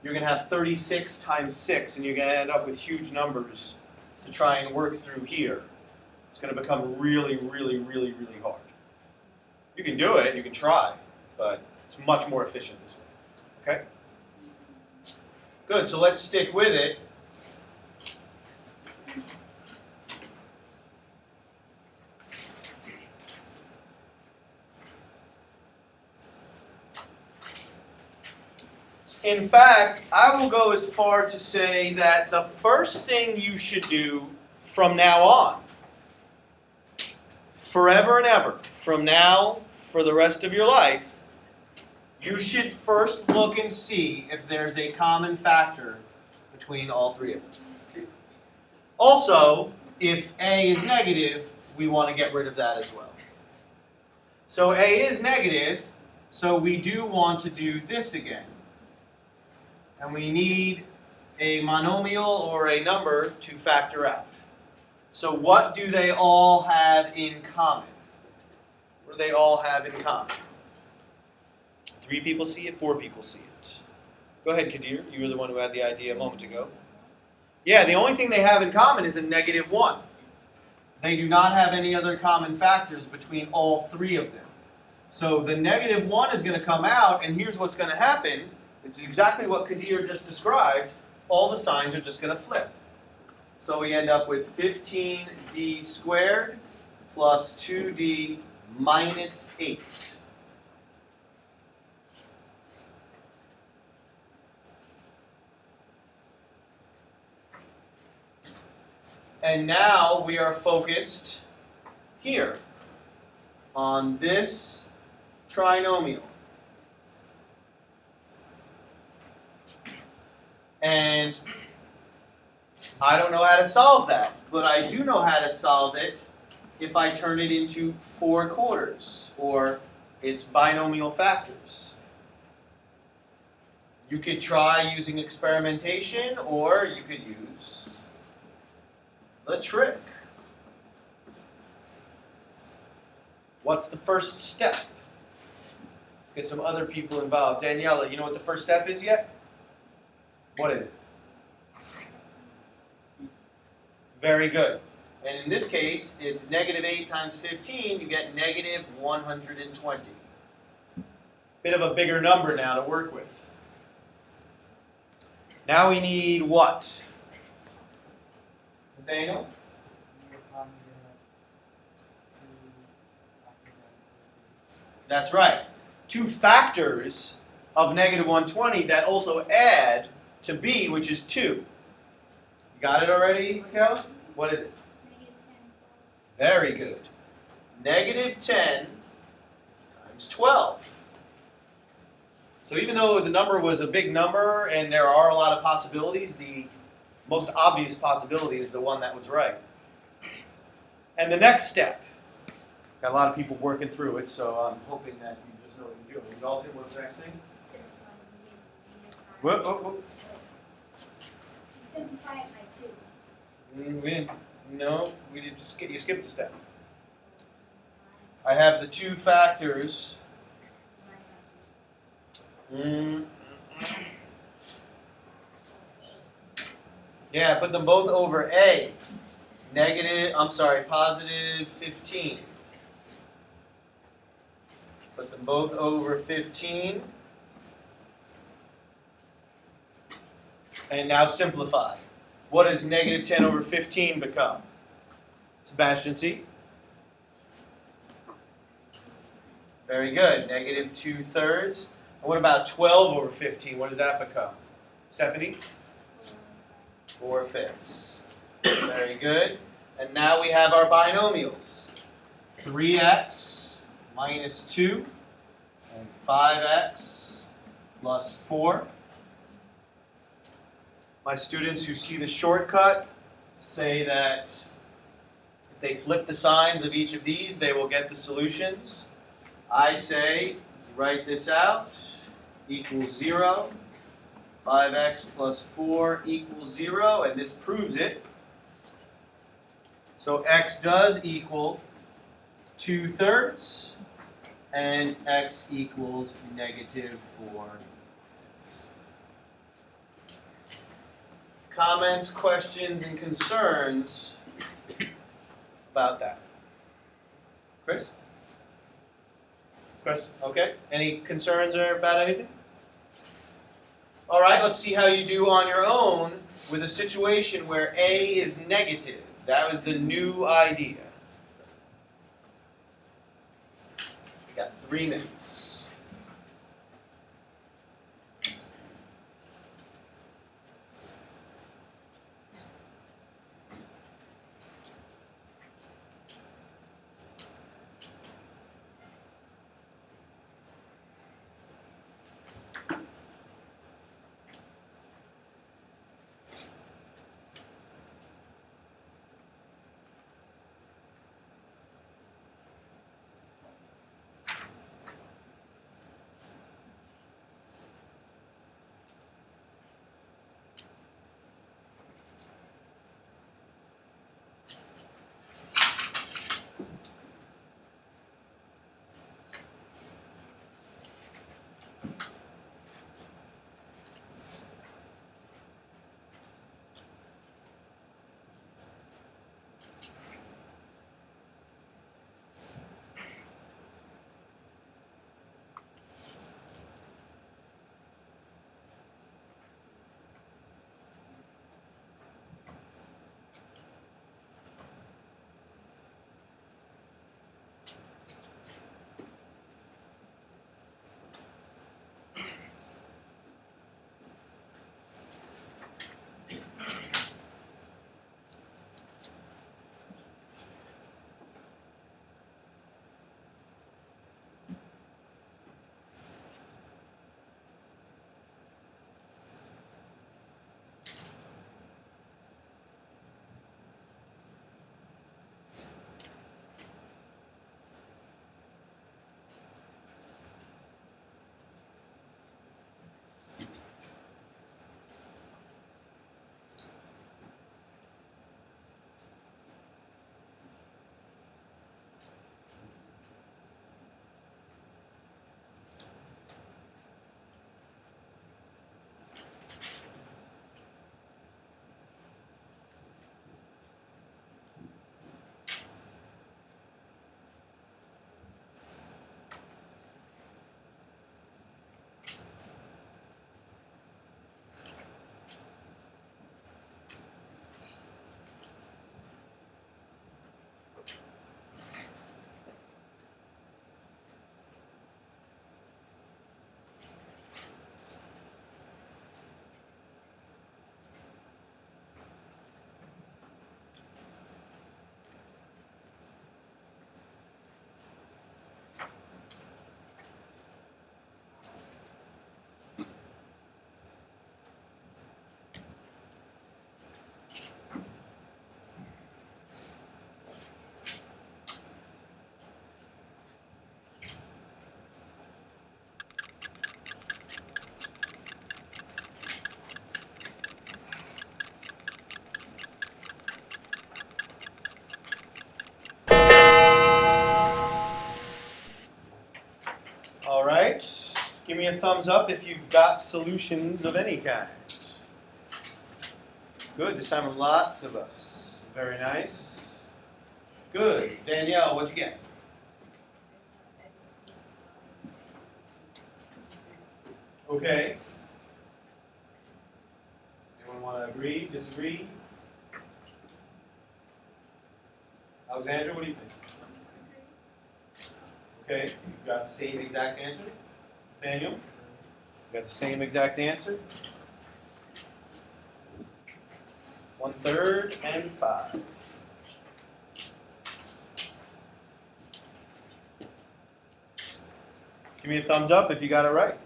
you're going to have 36 times 6, and you're going to end up with huge numbers to try and work through here. It's going to become really, really, really, really hard. You can do it, you can try, but it's much more efficient this way. Okay? Good, so let's stick with it. In fact, I will go as far to say that the first thing you should do from now on, forever and ever, from now for the rest of your life, you should first look and see if there's a common factor between all three of them. Also, if A is negative, we want to get rid of that as well. So A is negative, so we do want to do this again. And we need a monomial or a number to factor out. So what do they all have in common? What do they all have in common? 3 people see it, 4 people see it. Go ahead, Kadir. You were the one who had the idea a moment ago. Yeah, the only thing they have in common is a -1. They do not have any other common factors between all 3 of them. So the -1 is going to come out, and here's what's going to happen. It's exactly what Kadir just described. All the signs are just going to flip. So we end up with 15d squared plus 2d minus 8. And now we are focused here on this trinomial. And I don't know how to solve that, but I do know how to solve it if I turn it into 4 quarters, or its binomial factors. You could try using experimentation, or you could use the trick. What's the first step? Let's get some other people involved. Daniela, you know what the first step is yet? What is it? Very good. And in this case, it's -8 times 15. You get -120. Bit of a bigger number now to work with. Now we need what? Nathaniel? That's right. 2 factors of -120 that also add to b, which is 2. You got it already, Mikhail? What is it? Very good. -10 times 12. So even though the number was a big number and there are a lot of possibilities, the most obvious possibility is the one that was right. And the next step. Got a lot of people working through it, so I'm hoping that you just know what you're doing. Dalton, what's the next thing? Whoop, whoop, whoop. Simplify it by 2. No, we did. You skipped a step. I have the 2 factors. Yeah, put them both over A. Positive 15. Put them both over 15. And now simplify. What does -10 over 15 become? Sebastian, see? Very good. -2/3. And what about 12 over 15? What does that become? Stephanie? 4/5. Very good. And now we have our binomials. 3x minus 2 and 5x plus 4. My students who see the shortcut say that if they flip the signs of each of these, they will get the solutions. I say, write this out, equals 0, 5x plus 4 equals 0, and this proves it. So x does equal 2/3, and x equals negative 4/5. Comments, questions, and concerns about that? Chris? Question? Okay. Any concerns or about anything? All right, let's see how you do on your own with a situation where A is negative. That was the new idea. You got 3 minutes. All right. Give me a thumbs up if you've got solutions of any kind. Good. This time lots of us. Very nice. Good. Danielle, what'd you get? Okay. Anyone want to agree, disagree? Alexandra, what do you think? Okay, you got the same exact answer. Daniel, you got the same exact answer. 1/3 and 5. Give me a thumbs up if you got it right.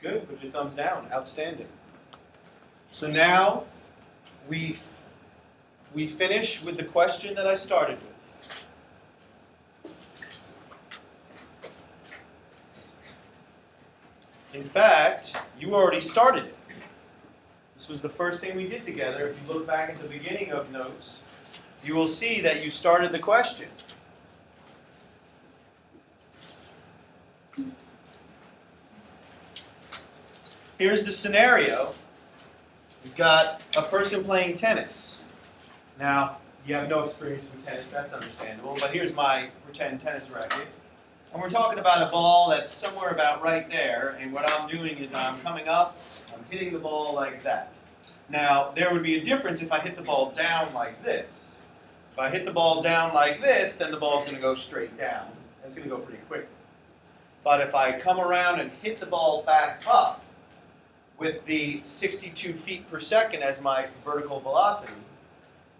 Good, put your thumbs down. Outstanding. So now we finish with the question that I started with. In fact, you already started it. This was the first thing we did together. If you look back at the beginning of notes, you will see that you started the question. Here's the scenario. You've got a person playing tennis. Now, you have no experience with tennis, that's understandable, but here's my pretend tennis racket. And we're talking about a ball that's somewhere about right there, and what I'm doing is I'm coming up, I'm hitting the ball like that. Now, there would be a difference if I hit the ball down like this. If I hit the ball down like this, then the ball's going to go straight down. It's going to go pretty quick. But if I come around and hit the ball back up with the 62 feet per second as my vertical velocity,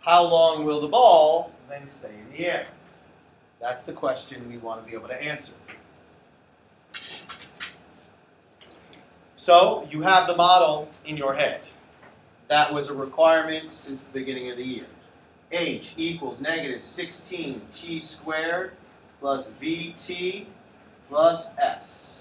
how long will the ball then stay in the air? That's the question we want to be able to answer. So you have the model in your head. That was a requirement since the beginning of the year. H equals negative 16t squared plus vt plus s.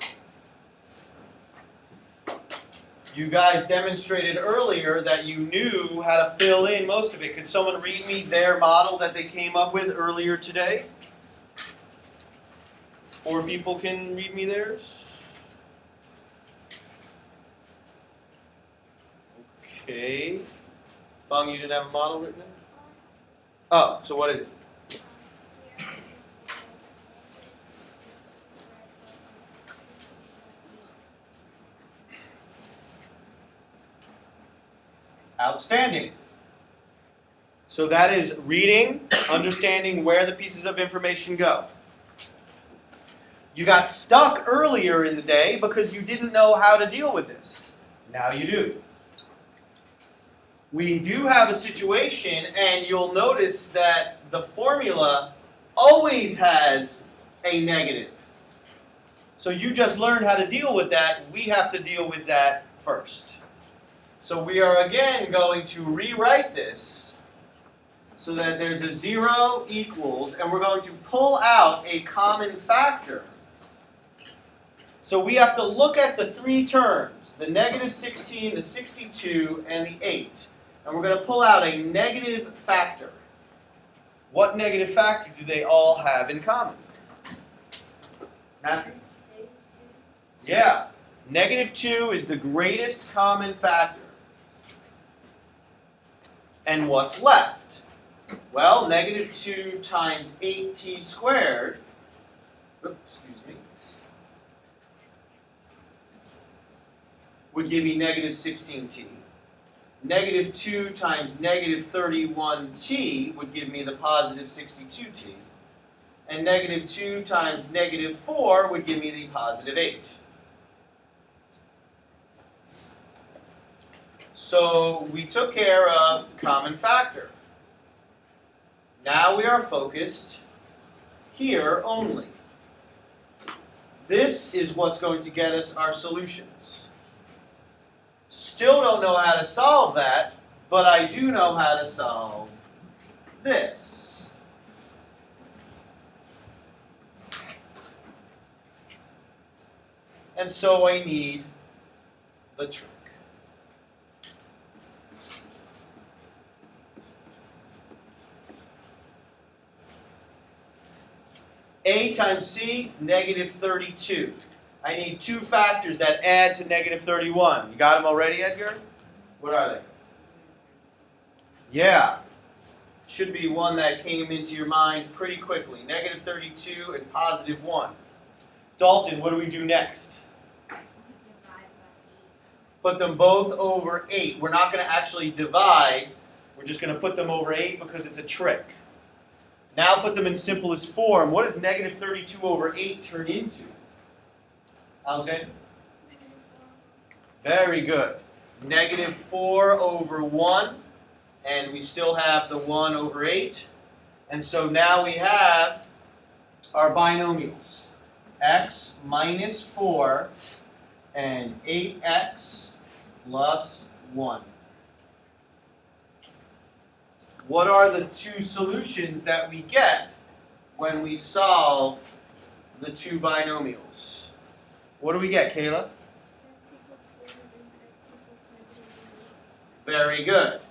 You guys demonstrated earlier that you knew how to fill in most of it. Could someone read me their model that they came up with earlier today? 4 people can read me theirs. Okay. Fung, you didn't have a model written in? Oh, so what is it? Outstanding. So that is reading, understanding where the pieces of information go. You got stuck earlier in the day because you didn't know how to deal with this. Now you do. We do have a situation, and you'll notice that the formula always has a negative. So you just learned how to deal with that. We have to deal with that first. So we are again going to rewrite this so that there's a 0 equals, and we're going to pull out a common factor. So we have to look at the 3 terms, the negative 16, the 62, and the 8. And we're going to pull out a negative factor. What negative factor do they all have in common? Matthew? Yeah. Negative 2 is the greatest common factor. And what's left? Well, negative 2 times 8t squared, would give me negative 16t. Negative 2 times negative 31t would give me the positive 62t. And negative 2 times negative 4 would give me the positive 8. So we took care of common factor. Now we are focused here only. This is what's going to get us our solutions. Still don't know how to solve that, but I do know how to solve this. And so I need the trick. A times C is negative 32. I need 2 factors that add to negative 31. You got them already, Edgar? What are they? Yeah. Should be one that came into your mind pretty quickly. Negative 32 and positive 1. Dalton, what do we do next? Put them both over 8. We're not going to actually divide. We're just going to put them over 8 because it's a trick. Now put them in simplest form. What does negative 32 over 8 turn into? Alexander? Very good. Negative 4 over 1. And we still have the 1 over 8. And so now we have our binomials. X minus 4 and 8x plus 1. What are the 2 solutions that we get when we solve the 2 binomials? What do we get, Kayla? Very good.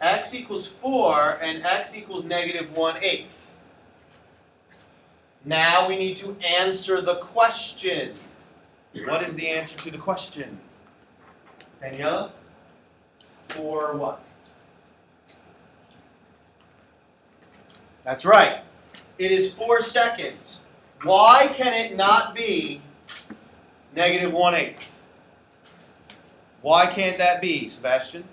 X equals 4 and x equals negative 1/8. Now we need to answer the question. What is the answer to the question? Daniela? 4 what? That's right. It is 4 seconds. Why can it not be negative 1/8? Why can't that be, Sebastian?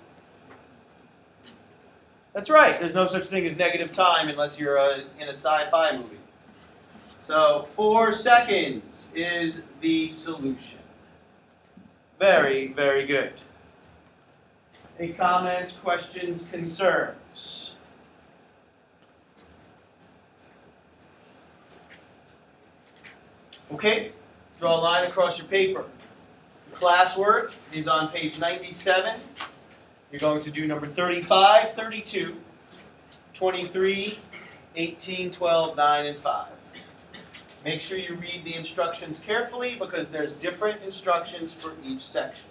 That's right. There's no such thing as negative time unless you're in a sci-fi movie. So 4 seconds is the solution. Very, very good. Any comments, questions, concerns? Okay, draw a line across your paper. Classwork is on page 97. You're going to do number 35, 32, 23, 18, 12, 9, and 5. Make sure you read the instructions carefully because there's different instructions for each section.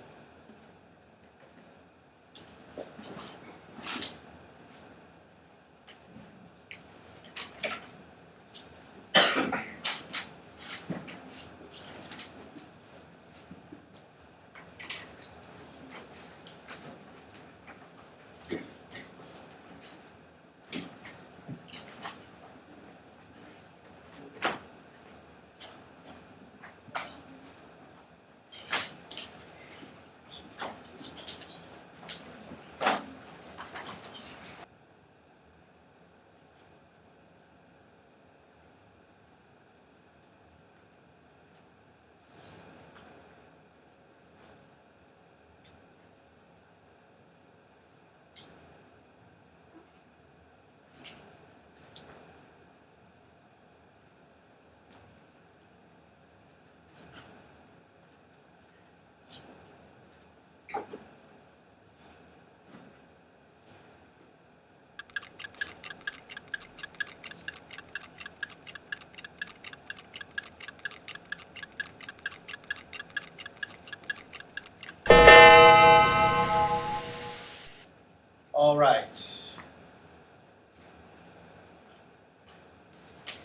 All right.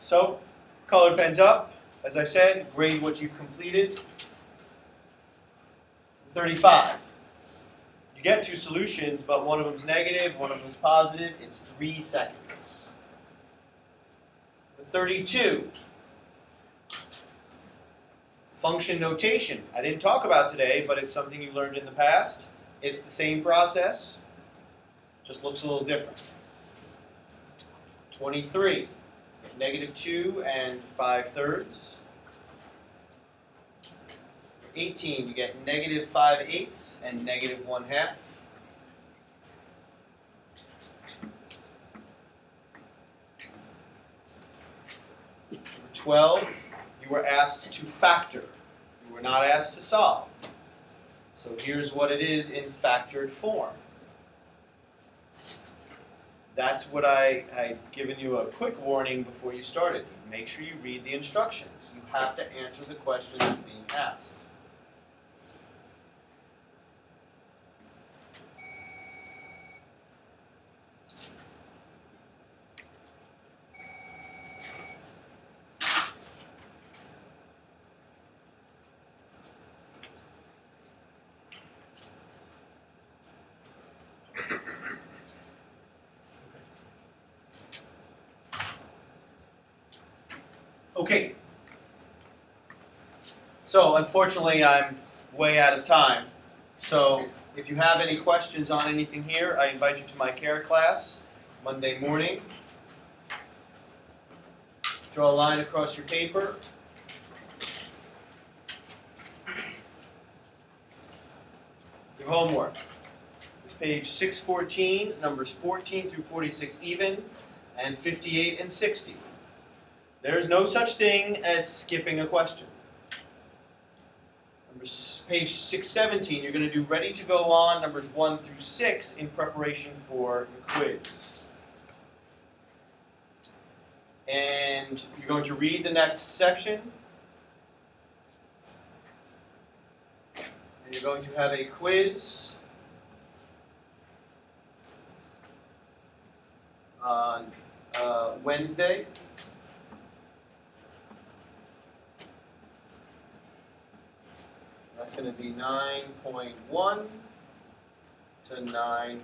So, colored pens up. As I said, grade what you've completed. 35. You get 2 solutions, but one of them's negative, one of them's positive. It's 3 seconds. 32. Function notation. I didn't talk about today, but it's something you learned in the past. It's the same process, just looks a little different. 23. Negative 2 and 5/3. 18, you get negative 5/8 and negative 1/2. 12, you were asked to factor. You were not asked to solve. So here's what it is in factored form. That's what I'd given you a quick warning before you started. Make sure you read the instructions. You have to answer the question that's being asked. Okay, so unfortunately I'm way out of time. So if you have any questions on anything here, I invite you to my care class Monday morning. Draw a line across your paper. Your homework is page 614, numbers 14 through 46 even, and 58 and 60. There's no such thing as skipping a question. Page 617, you're going to do ready to go on numbers 1 through 6 in preparation for the quiz. And you're going to read the next section. And you're going to have a quiz on Wednesday. That's going to be 9.1 to 9.2.